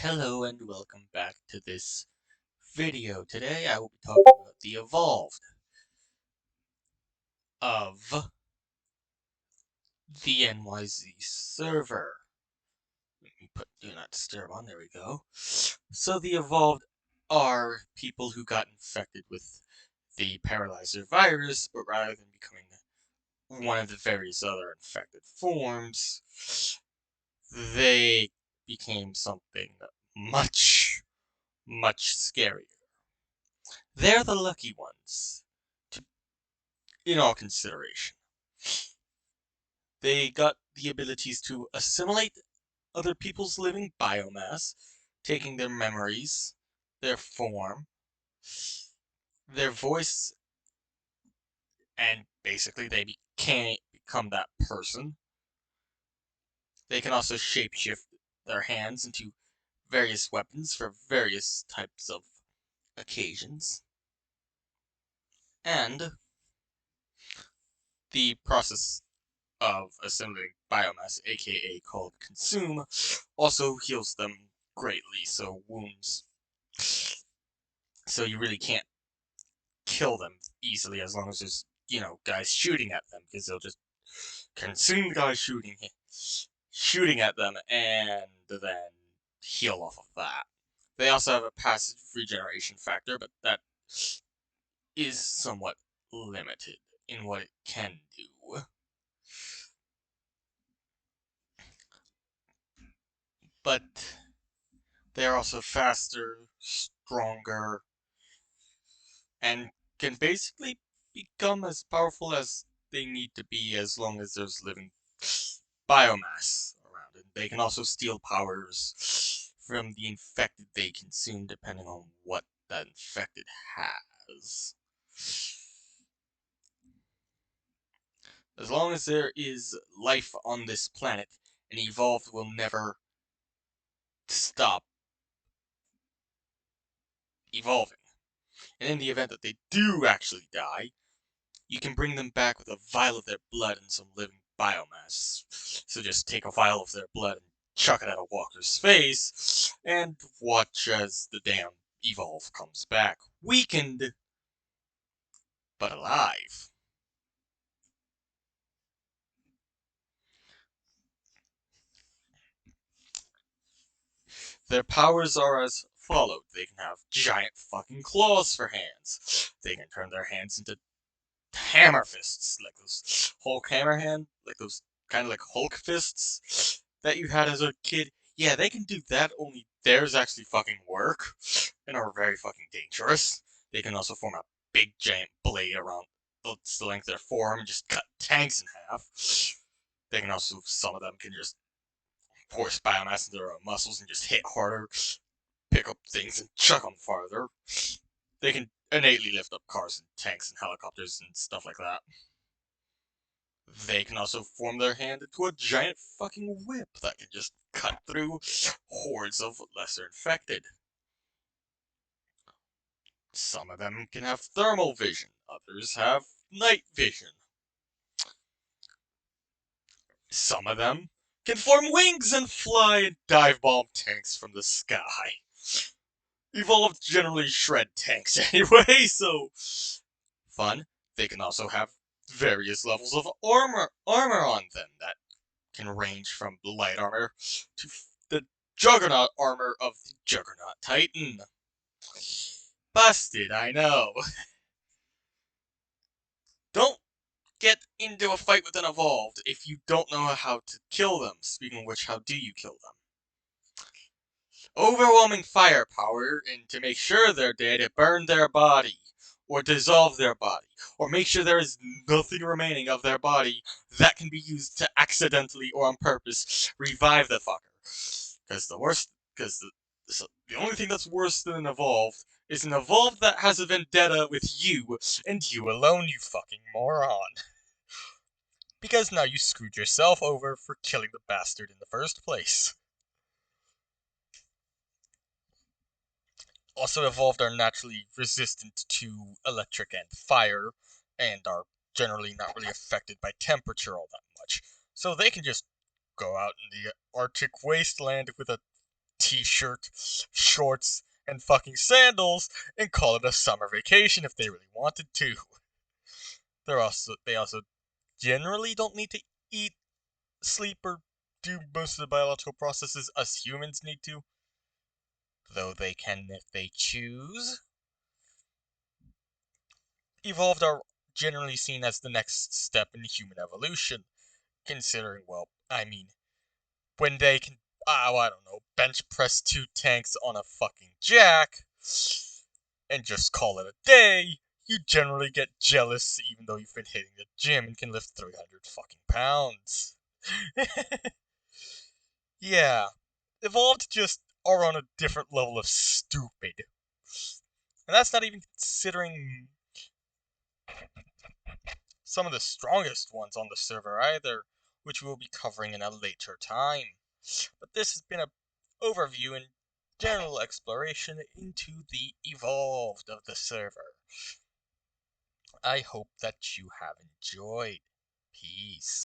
Hello and welcome back to this video. Today I will be talking about the Evolved of the NYZ server. Let me put Do Not Disturb on, there we go. So the Evolved are people who got infected with the Paralyzer virus, but rather than becoming one of the various other infected forms, they became something much, much scarier. They're the lucky ones, in all consideration. They got the abilities to assimilate other people's living biomass, taking their memories, their form, their voice, and basically they can become that person. They can also shapeshift their hands into various weapons for various types of occasions. And the process of assimilating biomass, aka called consume, also heals them greatly, so wounds. So you really can't kill them easily as long as there's, guys shooting at them, because they'll just consume the guy shooting at them, and then heal off of that. They also have a passive regeneration factor, but that is somewhat limited in what it can do. But they're also faster, stronger, and can basically become as powerful as they need to be as long as there's living biomass around it. They can also steal powers from the infected they consume depending on what that infected has. As long as there is life on this planet, an Evolved will never stop evolving. And in the event that they do actually die, you can bring them back with a vial of their blood and some living biomass. So just take a vial of their blood and chuck it at a walker's face, and watch as the damn Evolve comes back, weakened, but alive. Their powers are as followed. They can have giant fucking claws for hands. They can turn their hands into hammer fists, like those Hulk hammer hand, like those kind of like Hulk fists that you had as a kid. Yeah, they can do that, only theirs actually fucking work and are very fucking dangerous. They can also form a big giant blade around the length of their forearm and just cut tanks in half. They can also, some of them can just force biomass into their own muscles and just hit harder, pick up things and chuck them farther. They can innately lift up cars and tanks and helicopters and stuff like that. They can also form their hand into a giant fucking whip that can just cut through hordes of lesser infected. Some of them can have thermal vision, others have night vision. Some of them can form wings and fly and dive bomb tanks from the sky. Evolved generally shred tanks anyway, so fun. They can also have various levels of armor on them that can range from light armor to the Juggernaut armor of the Juggernaut Titan. Busted, I know. Don't get into a fight with an Evolved if you don't know how to kill them. Speaking of which, how do you kill them? Overwhelming firepower, and to make sure they're dead, burn their body, or dissolve their body, or make sure there is nothing remaining of their body that can be used to accidentally or on purpose revive the fucker. Because the only thing that's worse than an Evolved is an Evolved that has a vendetta with you, and you alone, you fucking moron. Because now you screwed yourself over for killing the bastard in the first place. Also, Evolved are naturally resistant to electric and fire, and are generally not really affected by temperature all that much. So they can just go out in the Arctic wasteland with a t-shirt, shorts, and fucking sandals and call it a summer vacation if they really wanted to. They also generally don't need to eat, sleep, or do most of the biological processes us humans need to, though they can if they choose. Evolved are generally seen as the next step in human evolution, considering, when they can, I don't know, bench press 2 tanks on a fucking jack, and just call it a day, you generally get jealous even though you've been hitting the gym and can lift 300 fucking pounds. Yeah, Evolved just are on a different level of stupid. And that's not even considering some of the strongest ones on the server either, which we'll be covering in a later time. But this has been an overview and general exploration into the Evolved of the server. I hope that you have enjoyed. Peace.